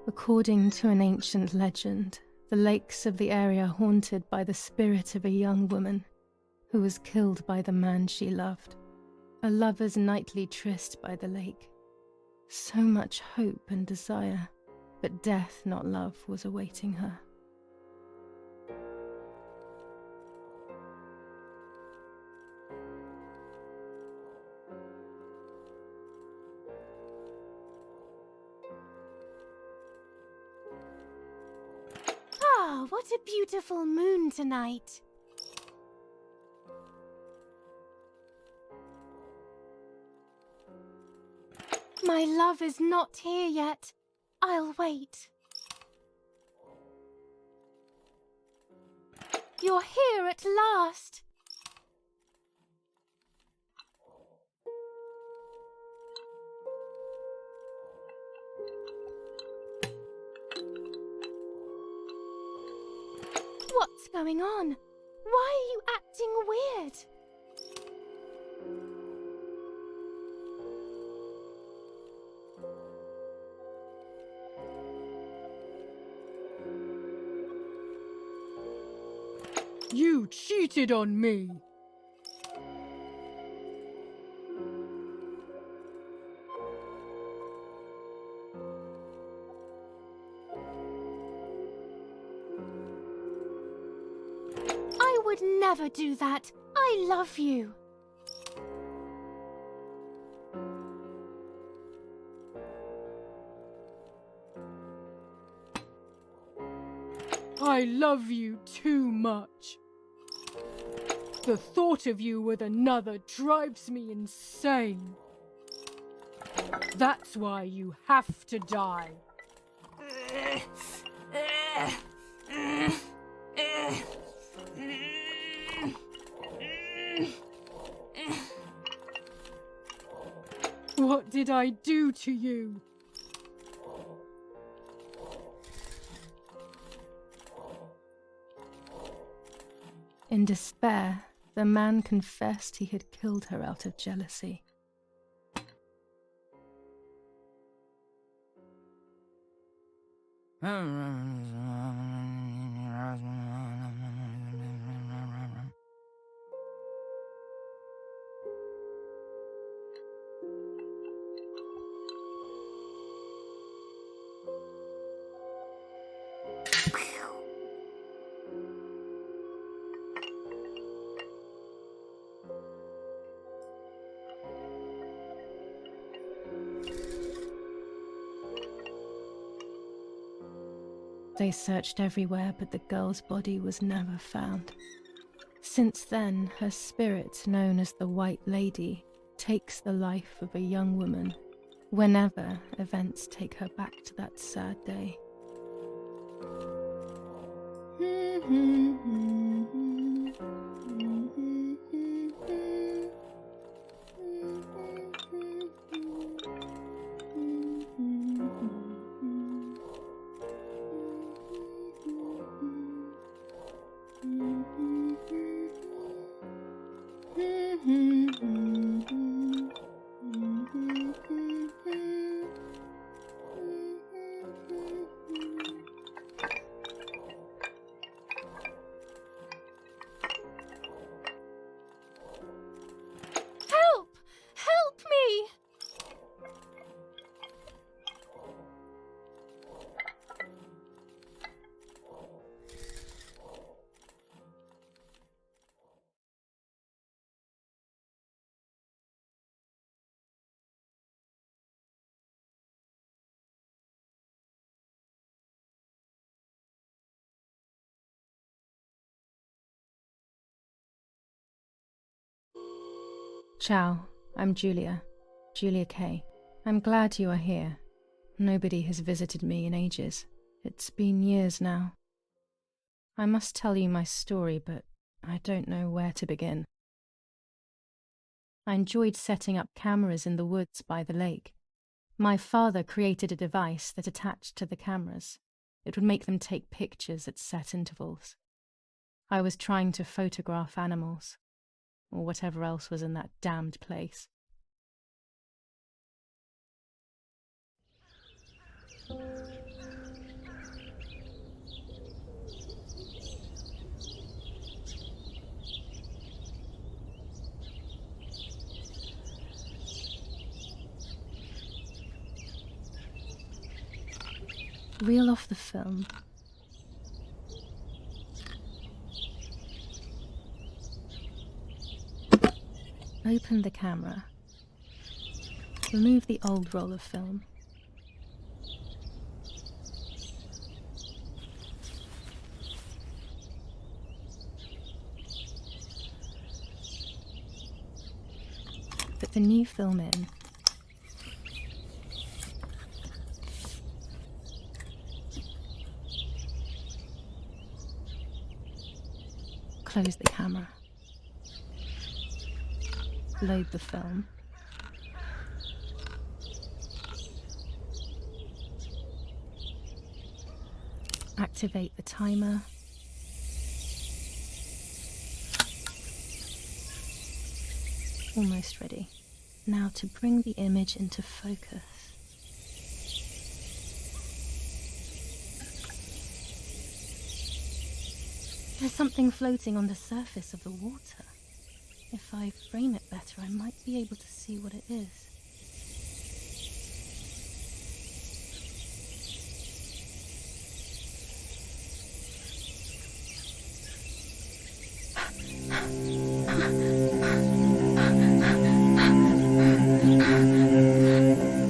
According to an ancient legend, the lakes of the area haunted by the spirit of a young woman who was killed by the man she loved. A lover's nightly tryst by the lake. So much hope and desire, but death, not love, was awaiting her. Ah, what a beautiful moon tonight. My love is not here yet. I'll wait. You're here at last. What's going on? Why are you acting weird? You cheated on me! I would never do that. I love you. I love you too much. The thought of you with another drives me insane. That's why you have to die. What did I do to you? In despair, the man confessed he had killed her out of jealousy. They searched everywhere, but the girl's body was never found. Since then, her spirit, known as the White Lady, takes the life of a young woman whenever events take her back to that sad day. Help! Help me! Ciao, I'm Julia Kay. I'm glad you are here. Nobody has visited me in ages. It's been years now. I must tell you my story, but I don't know where to begin. I enjoyed setting up cameras in the woods by the lake. My father created a device that attached to the cameras. It would make them take pictures at set intervals. I was trying to photograph animals, or whatever else was in that damned place. Reel off the film. Open the camera. Remove the old roll of film. Put the new film in. Close the camera. Load the film. Activate the timer. Almost ready. Now to bring the image into focus. There's something floating on the surface of the water. If I frame it better, I might be able to see what it is.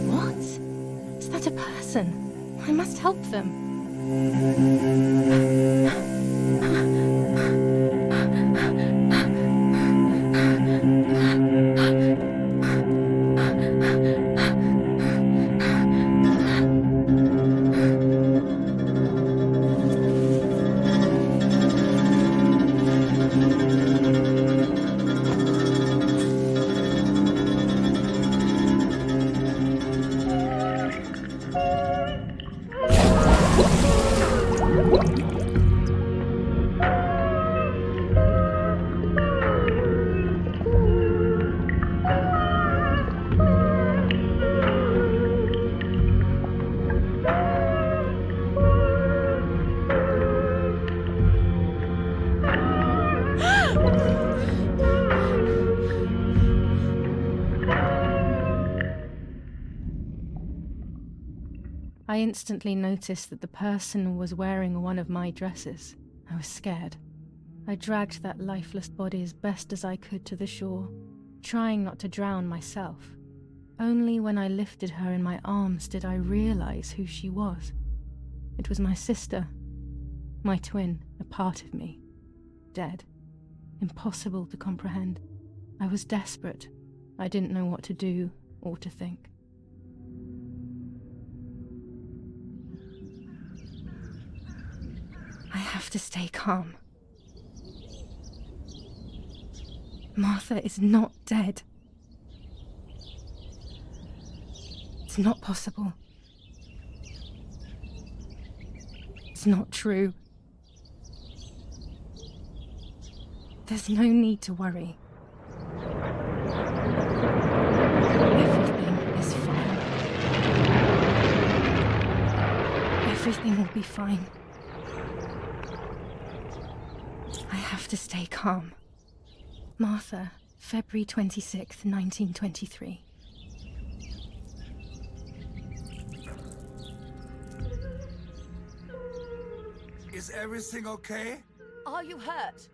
What? Is that a person? I must help them. I instantly noticed that the person was wearing one of my dresses. I was scared. I dragged that lifeless body as best as I could to the shore, trying not to drown myself. Only when I lifted her in my arms did I realize who she was. It was my sister, my twin, a part of me, dead. Impossible to comprehend. I was desperate. I didn't know what to do or to think. I have to stay calm. Martha is not dead. It's not possible. It's not true. There's no need to worry. Everything is fine. Everything will be fine. I have to stay calm. Martha, February 26th, 1923. Is everything okay? Are you hurt?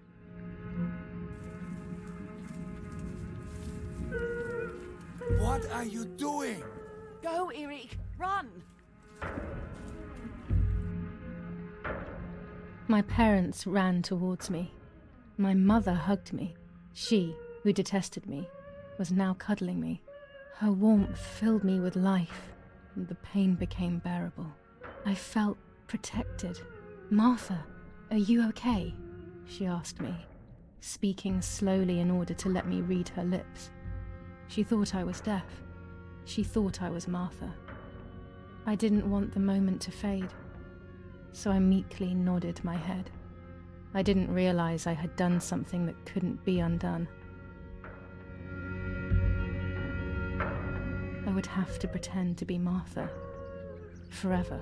What are you doing? Go, Eric, run! My parents ran towards me. My mother hugged me. She, who detested me, was now cuddling me. Her warmth filled me with life, and the pain became bearable. I felt protected. Martha, are you okay? She asked me, speaking slowly in order to let me read her lips. She thought I was deaf. She thought I was Martha. I didn't want the moment to fade, so I meekly nodded my head. I didn't realize I had done something that couldn't be undone. I would have to pretend to be Martha forever.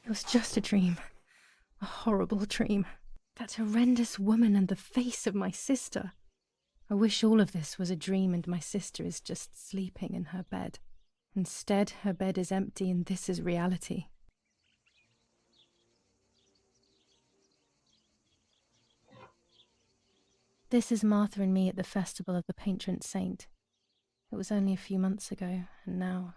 It was just a dream. A horrible dream. That horrendous woman and the face of my sister. I wish all of this was a dream and my sister is just sleeping in her bed. Instead, her bed is empty and this is reality. This is Martha and me at the festival of the patron saint. It was only a few months ago, and now...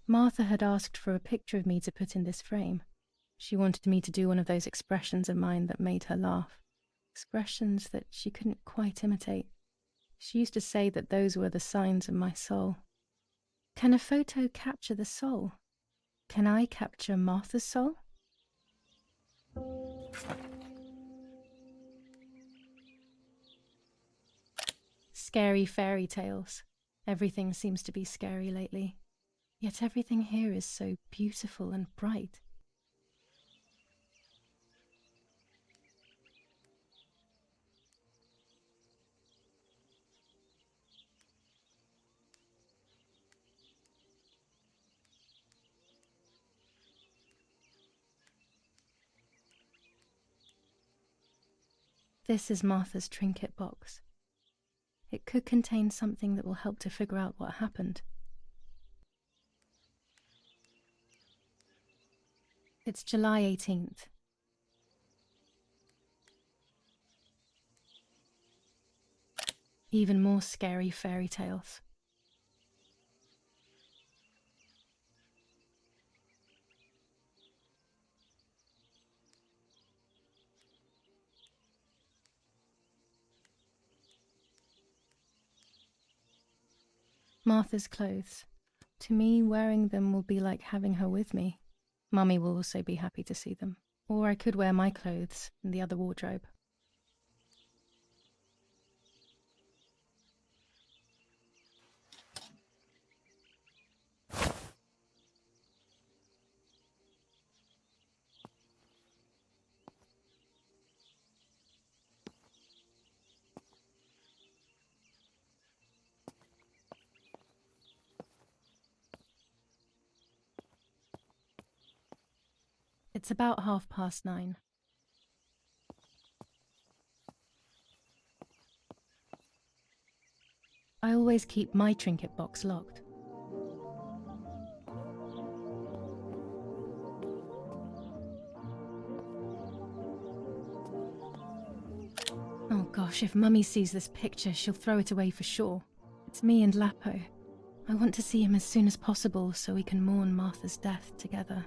Martha had asked for a picture of me to put in this frame. She wanted me to do one of those expressions of mine that made her laugh. Expressions that she couldn't quite imitate. She used to say that those were the signs of my soul. Can a photo capture the soul? Can I capture Martha's soul? Scary fairy tales. Everything seems to be scary lately. Yet everything here is so beautiful and bright. This is Martha's trinket box. It could contain something that will help to figure out what happened. It's July 18th. Even more scary fairy tales. Martha's clothes. To me, wearing them will be like having her with me. Mummy will also be happy to see them. Or I could wear my clothes in the other wardrobe. It's about 9:30. I always keep my trinket box locked. Oh gosh, if Mummy sees this picture, she'll throw it away for sure. It's me and Lapo. I want to see him as soon as possible so we can mourn Martha's death together.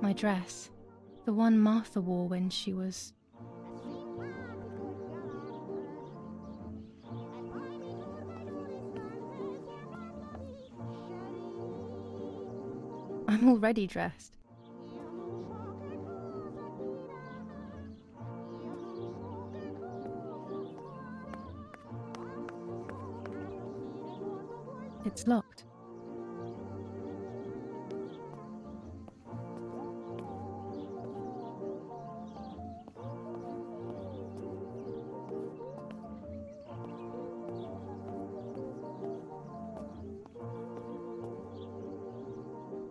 My dress. The one Martha wore when she was... I'm already dressed. It's locked.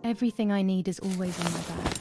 Everything I need is always in my bag.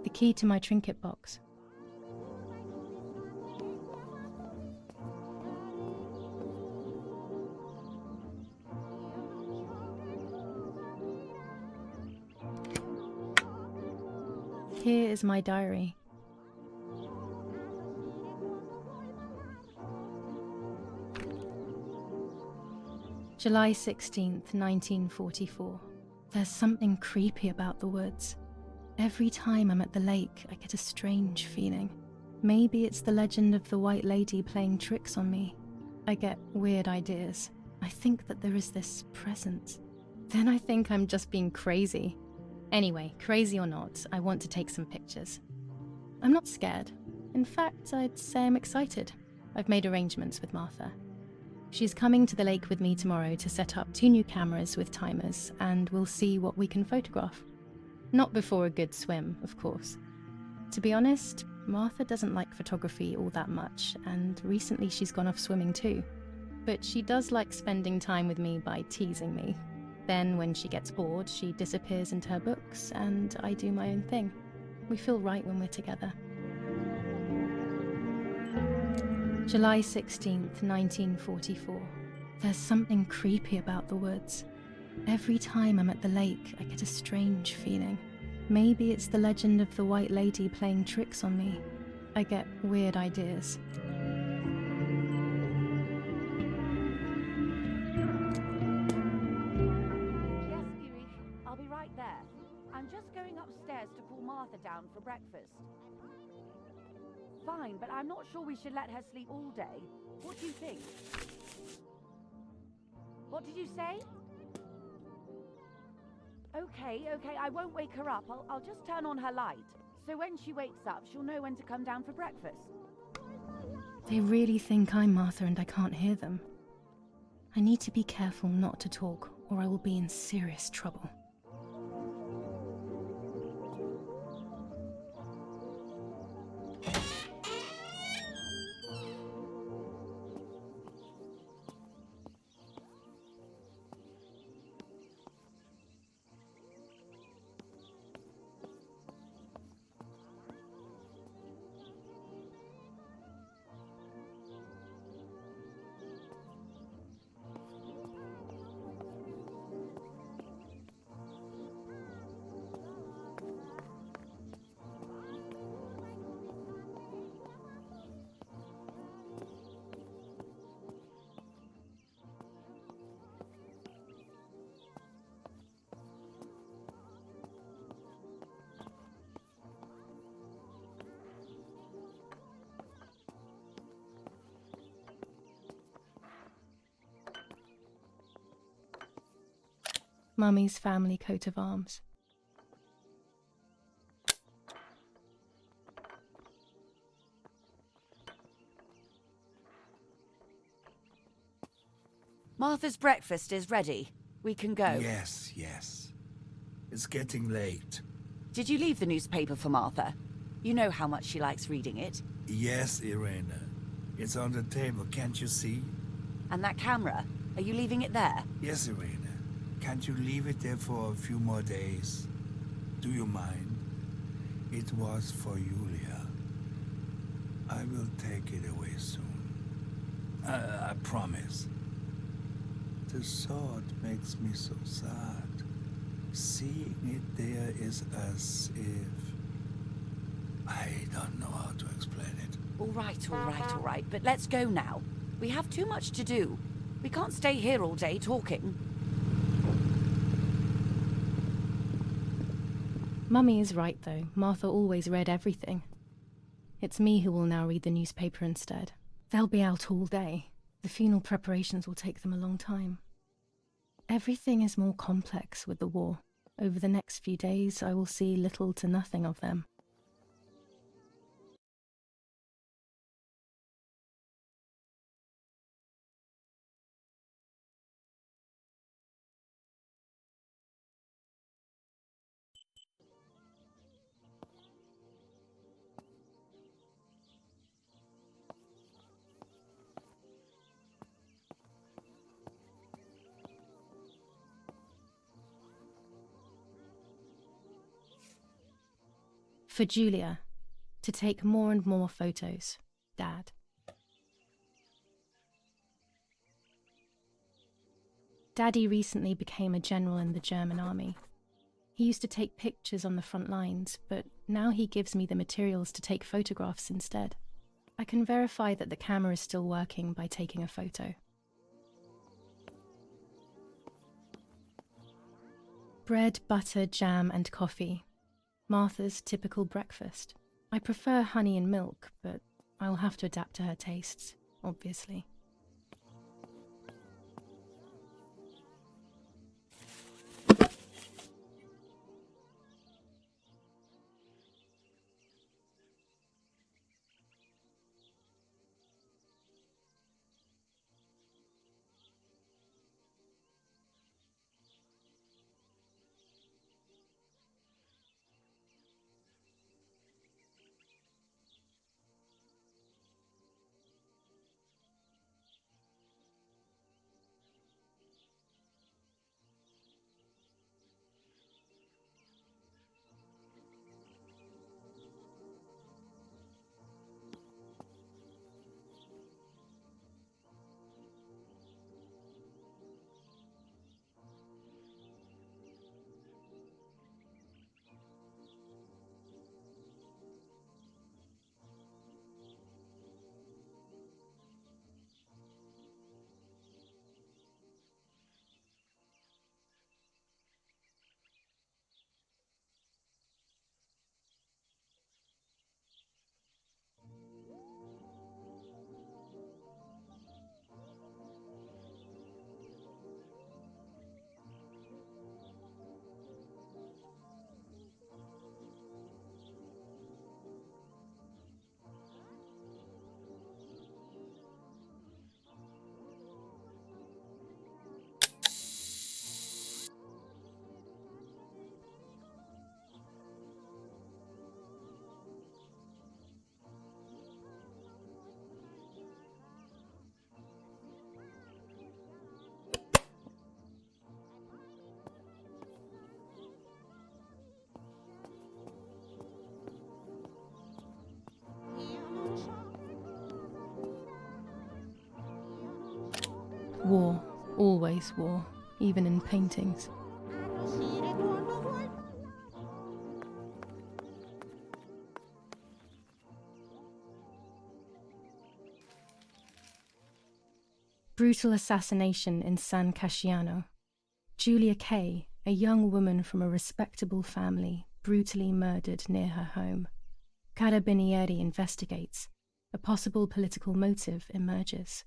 The key to my trinket box. Here is my diary. July 16th, 1944. There's something creepy about the woods. Every time I'm at the lake, I get a strange feeling. Maybe it's the legend of the White Lady playing tricks on me. I get weird ideas. I think that there is this presence. Then I think I'm just being crazy. Anyway, crazy or not, I want to take some pictures. I'm not scared. In fact, I'd say I'm excited. I've made arrangements with Martha. She's coming to the lake with me tomorrow to set up 2 new cameras with timers, and we'll see what we can photograph. Not before a good swim, of course. To be honest, Martha doesn't like photography all that much, and recently she's gone off swimming too. But she does like spending time with me by teasing me. Then when she gets bored, she disappears into her books, and I do my own thing. We feel right when we're together. July 16th, 1944. There's something creepy about the woods. Every time I'm at the lake, I get a strange feeling. Maybe it's the legend of the White Lady playing tricks on me. I get weird ideas. Yes, Eric, I'll be right there. I'm just going upstairs to call Martha down for breakfast. Fine, but I'm not sure we should let her sleep all day. What do you think? What did you say? Okay, I won't wake her up. I'll just turn on her light. So when she wakes up, she'll know when to come down for breakfast. They really think I'm Martha and I can't hear them. I need to be careful not to talk, or I will be in serious trouble. Mummy's family coat of arms. Martha's breakfast is ready. We can go. Yes. It's getting late. Did you leave the newspaper for Martha? You know how much she likes reading it. Yes, Irena. It's on the table, can't you see? And that camera, are you leaving it there? Yes, Irena. Can't you leave it there for a few more days? Do you mind? It was for Julia. I will take it away soon. I promise. The thought makes me so sad. Seeing it there is as if... I don't know how to explain it. All right, but let's go now. We have too much to do. We can't stay here all day talking. Mummy is right, though. Martha always read everything. It's me who will now read the newspaper instead. They'll be out all day. The funeral preparations will take them a long time. Everything is more complex with the war. Over the next few days, I will see little to nothing of them. For Julia, to take more and more photos, Dad. Daddy recently became a general in the German army. He used to take pictures on the front lines, but Now he gives me the materials to take photographs instead. I can verify that the camera is still working by taking a photo. Bread, butter, jam, and coffee. Martha's typical breakfast. I prefer honey and milk, but I'll have to adapt to her tastes, obviously. War, always war, even in paintings. Brutal assassination in San Casciano. Julia Kay, a young woman from a respectable family, brutally murdered near her home. Carabinieri investigates. A possible political motive emerges.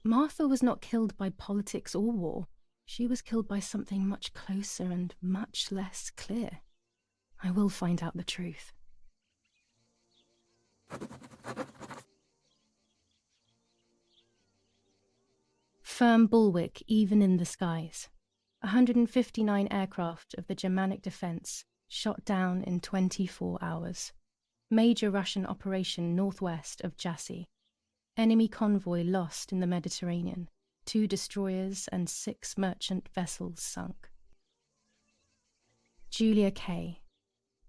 Martha was not killed by politics or war. She was killed by something much closer and much less clear. I will find out the truth. Firm bulwark even in the skies. 159 aircraft of the Germanic defense shot down in 24 hours. Major Russian operation northwest of Jassy. Enemy convoy lost in the Mediterranean. 2 destroyers and 6 merchant vessels sunk. Julia Kay.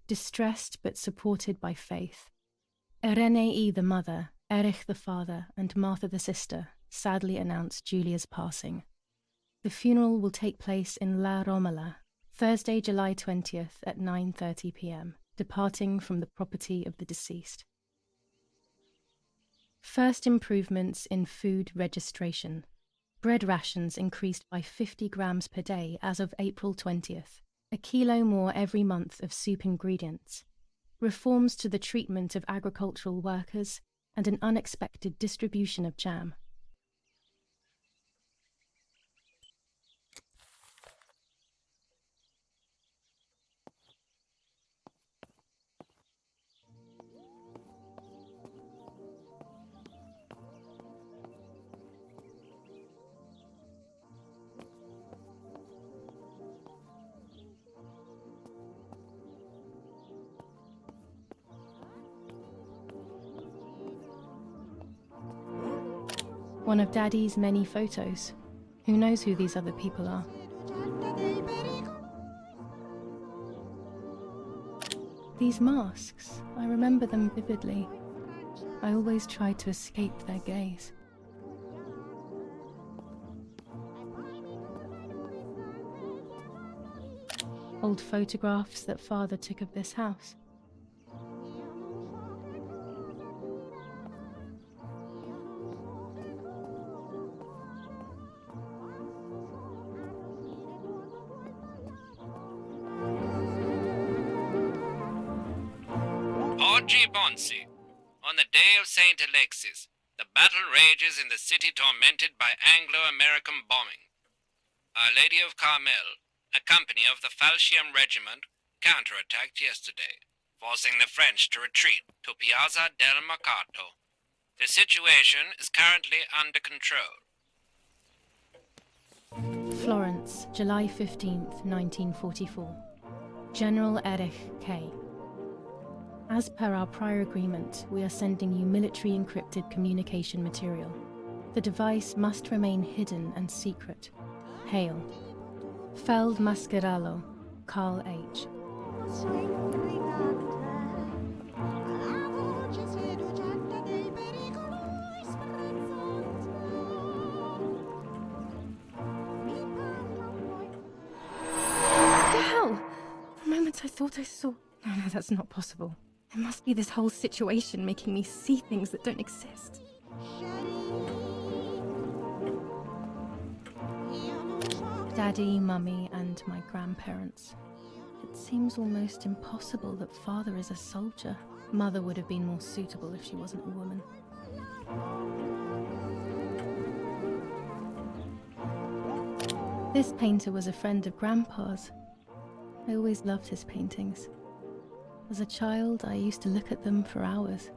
Distressed but supported by faith. Irenei the mother, Erich the father, and Martha the sister sadly announced Julia's passing. The funeral will take place in La Romola, Thursday, July 20th at 9:30 p.m., departing from the property of the deceased. First improvements in food registration. Bread rations increased by 50 grams per day as of April 20th, a kilo more every month of soup ingredients. Reforms to the treatment of agricultural workers, and an unexpected distribution of jam. One of Daddy's many photos. Who knows who these other people are? These masks, I remember them vividly. I always tried to escape their gaze. Old photographs that Father took of this house. G. Bonsi, on the day of St. Alexis, the battle rages in the city tormented by Anglo-American bombing. Our Lady of Carmel, a company of the Falchium Regiment, counterattacked yesterday, forcing the French to retreat to Piazza del Mercato. The situation is currently under control. Florence, July 15th, 1944. General Erich K. As per our prior agreement, we are sending you military encrypted communication material. The device must remain hidden and secret. Hail. Feld Mascherallo, Carl H. I thought I saw... No, that's not possible. It must be this whole situation making me see things that don't exist. Daddy, Mummy, and my grandparents. It seems almost impossible that Father is a soldier. Mother would have been more suitable if she wasn't a woman. This painter was a friend of Grandpa's. I always loved his paintings. As a child, I used to look at them for hours.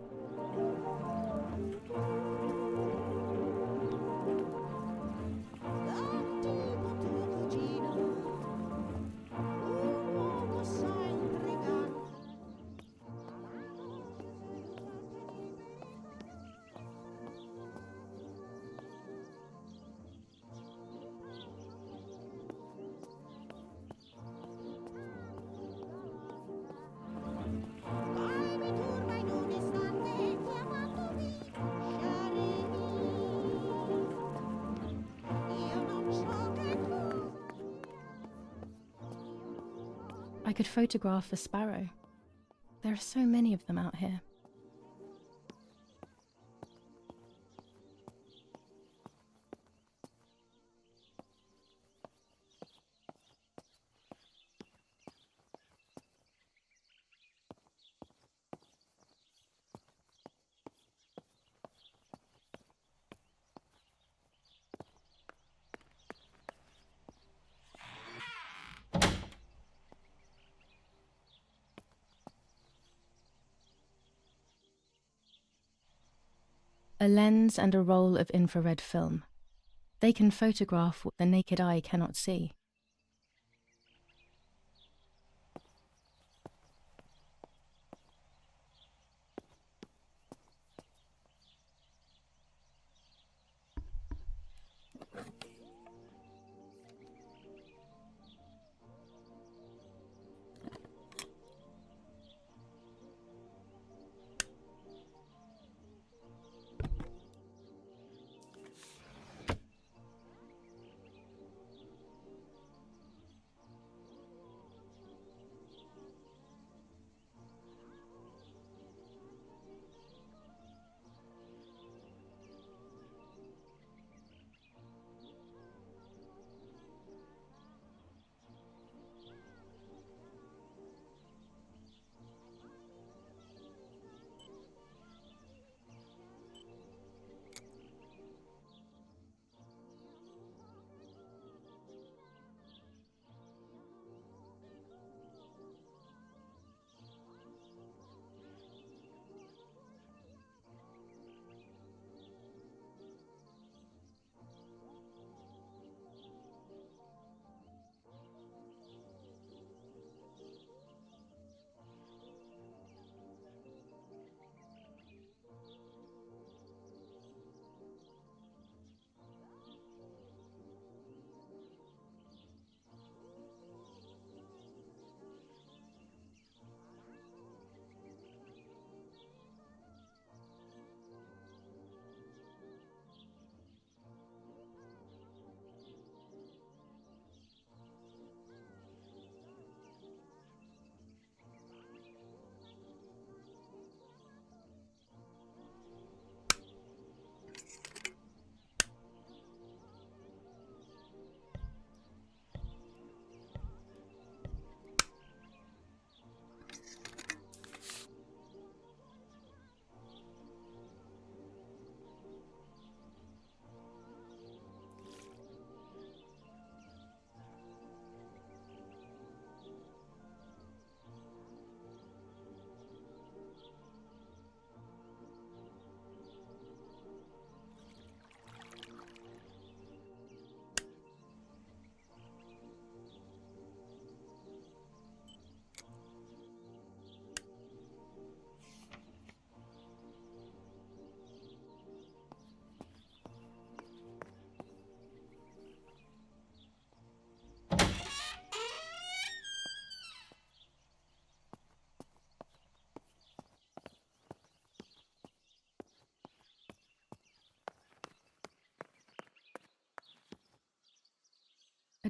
I could photograph a sparrow. There are so many of them out here. A lens and a roll of infrared film. They can photograph what the naked eye cannot see.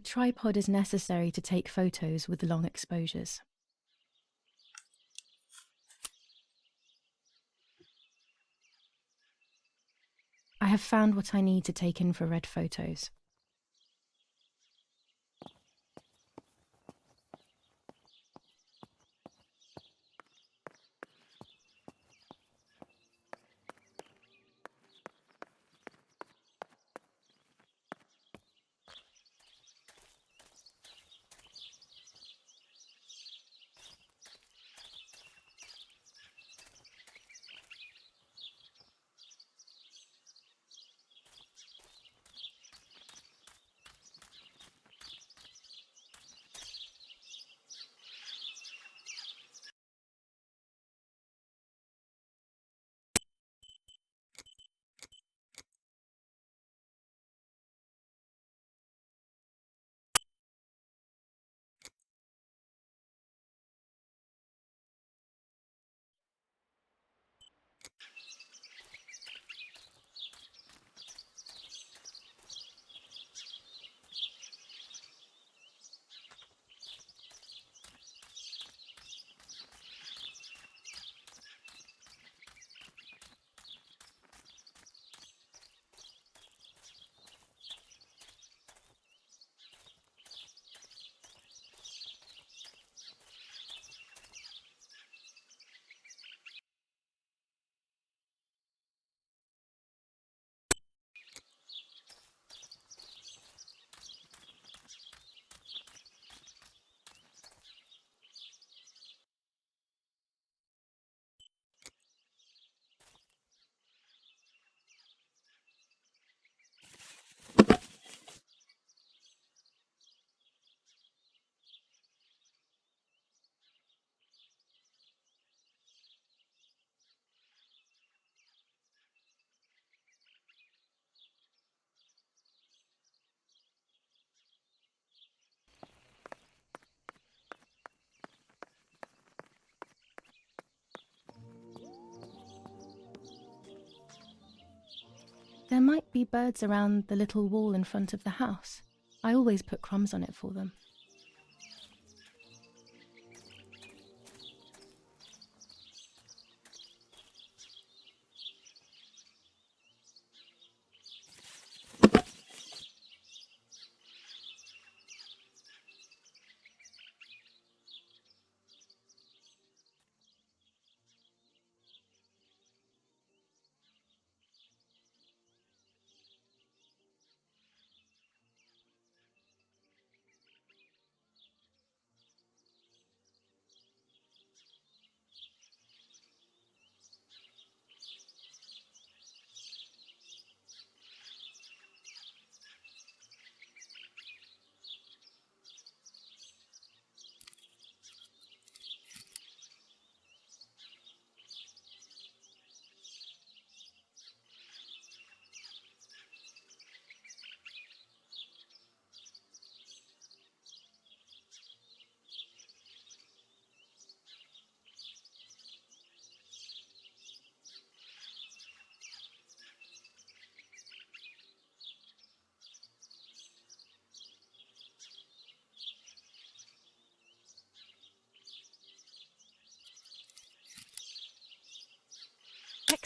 tripod is necessary to take photos with long exposures. I have found what I need to take infrared photos. There might be birds around the little wall in front of the house. I always put crumbs on it for them.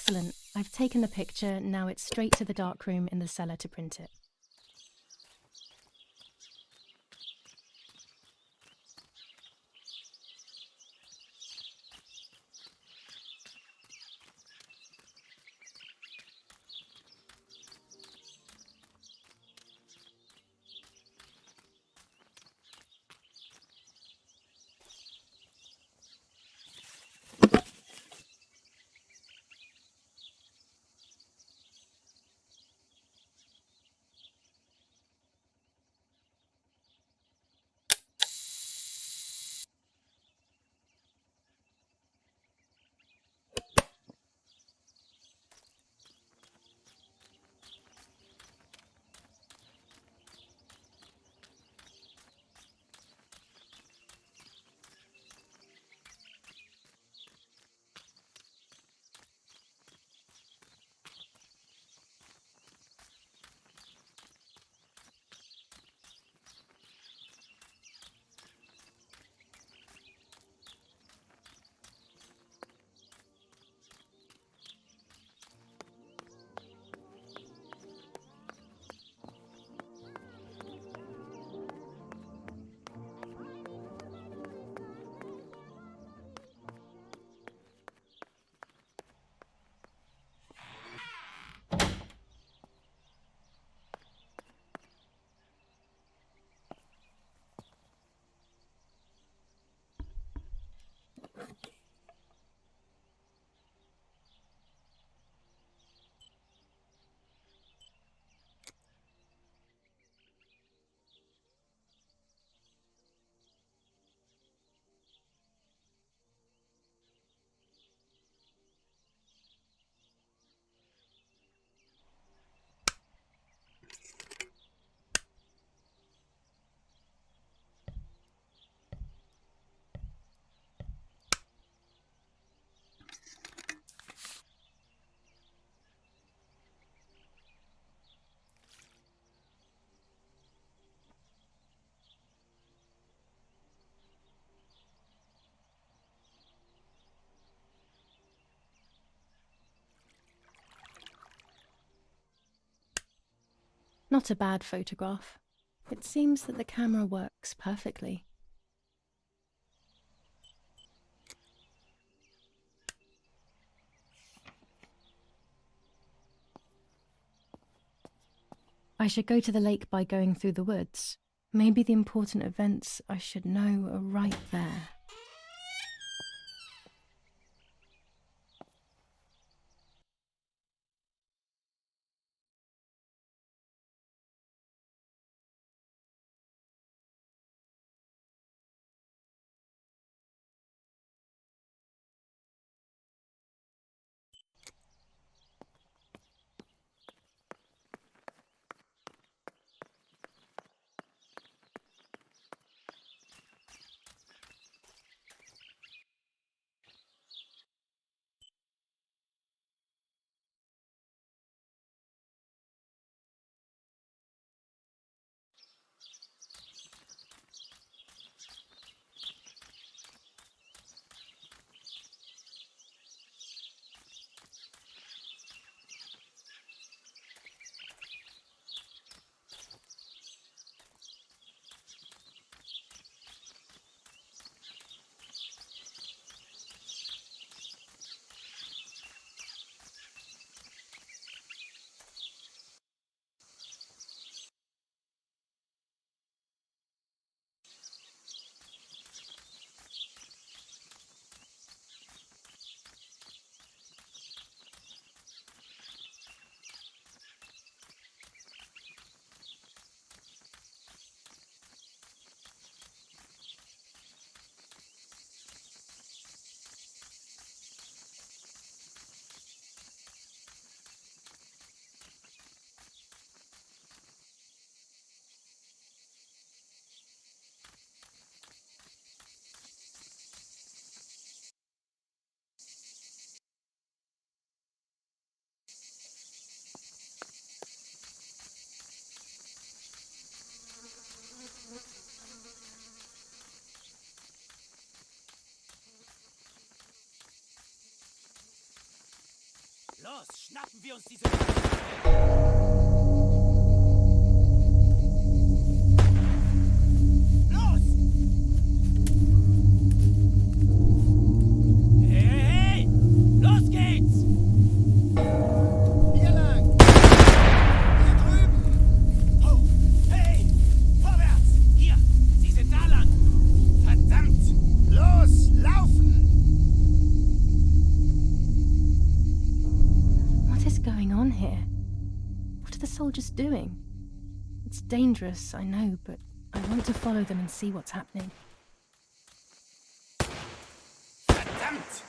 Excellent. I've taken the picture, now it's straight to the darkroom in the cellar to print it. Not a bad photograph. It seems that the camera works perfectly. I should go to the lake by going through the woods. Maybe the important events I should know are right there. Los, schnappen wir uns diese... Los! Hey, hey, hey! Los geht's! Hier lang! Hier drüben! Oh, hey! Vorwärts! Hier! Sie sind da lang! Verdammt! Los, laufen! What is going on here? What are the soldiers doing? It's dangerous, I know, but I want to follow them and see what's happening. Verdammt!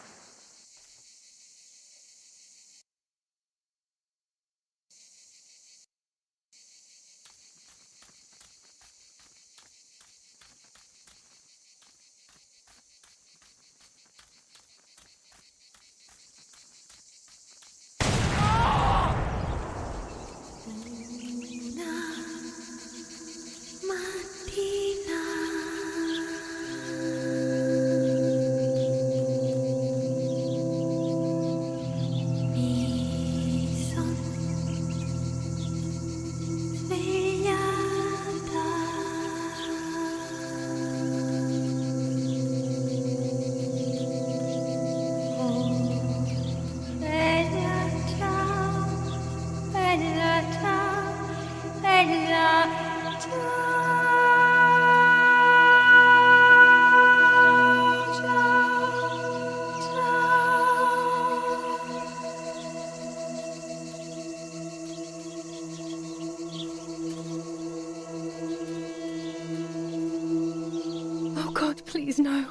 Oh God, please no.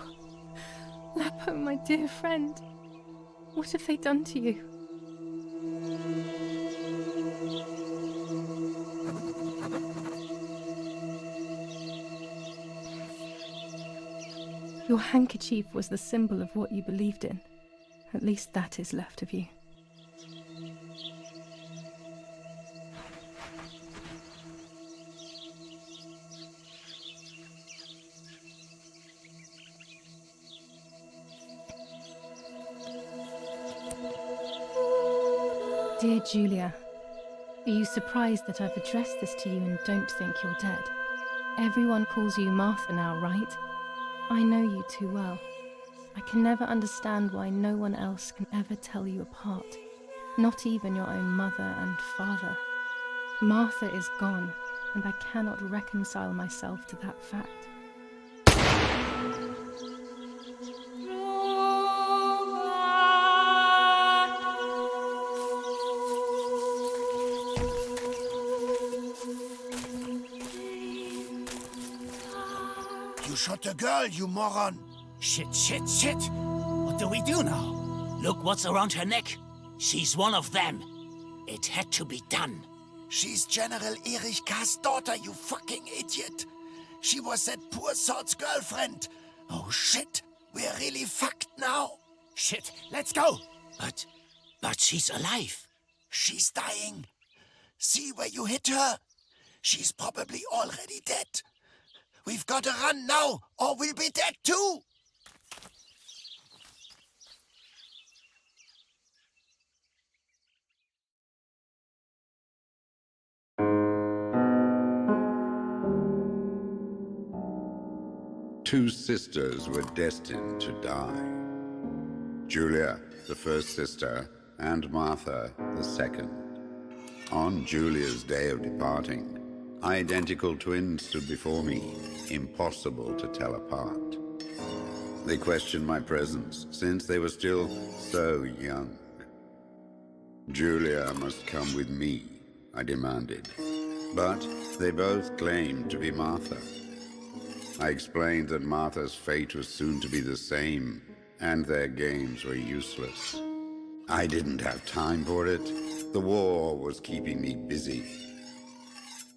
Lapo, my dear friend. What have they done to you? Your handkerchief was the symbol of what you believed in. At least that is left of you. Dear Julia, Are you surprised that I've addressed this to you and don't think you're dead? Everyone calls you Martha now, right? I know you too well. I can never understand why no one else can ever tell you apart, not even your own mother and father. Martha is gone, and I cannot reconcile myself to that fact. You shot the girl, you moron! Shit, shit, shit! What do we do now? Look what's around her neck. She's one of them. It had to be done. She's General Erich K.'s daughter, you fucking idiot! She was that poor sod's girlfriend! Oh shit! We're really fucked now! Shit, let's go! But she's alive. She's dying. See where you hit her? She's probably already dead. We've got to run now, or we'll be dead too! Two sisters were destined to die. Julia, the first sister, and Martha, the second. On Julia's day of departing, identical twins stood before me, impossible to tell apart. They questioned my presence, since they were still so young. Julia must come with me, I demanded, but they both claimed to be Martha. I explained that Martha's fate was soon to be the same, and their games were useless. I didn't have time for it. The war was keeping me busy.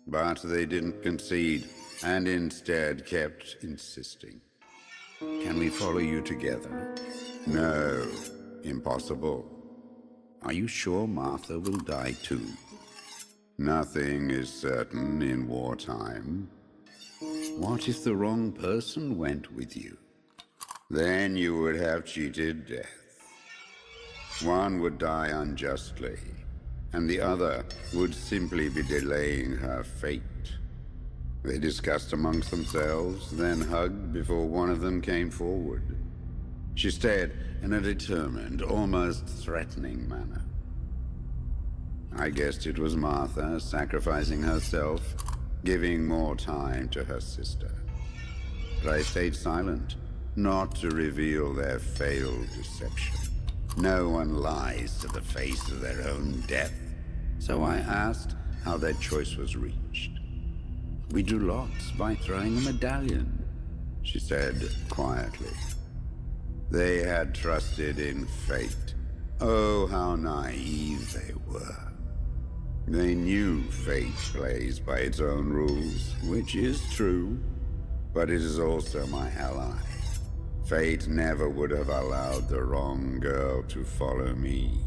But they didn't concede, and instead kept insisting. Can we follow you together? No, impossible. Are you sure Martha will die too? Nothing is certain in wartime. What if the wrong person went with you? Then you would have cheated death. One would die unjustly, and the other would simply be delaying her fate. They discussed amongst themselves, then hugged before one of them came forward. She stared in a determined, almost threatening manner. I guessed it was Martha sacrificing herself, giving more time to her sister. But I stayed silent, not to reveal their failed deception. No one lies to the face of their own death, so I asked how their choice was reached. We drew lots by throwing a medallion, she said quietly. They had trusted in fate. Oh, how naive they were. They knew fate plays by its own rules, which is true, but it is also my ally. Fate never would have allowed the wrong girl to follow me.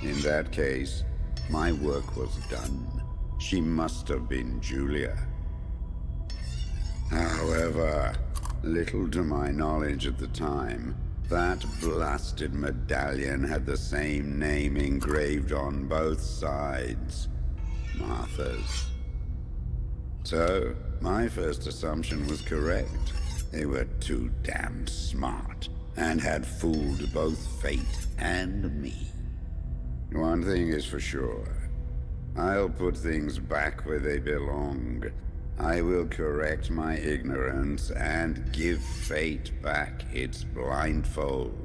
In that case, my work was done. She must have been Julia. However, little to my knowledge at the time, that blasted medallion had the same name engraved on both sides. Martha's. So, my first assumption was correct. They were too damn smart, and had fooled both fate and me. One thing is for sure. I'll put things back where they belong. I will correct my ignorance and give fate back its blindfold.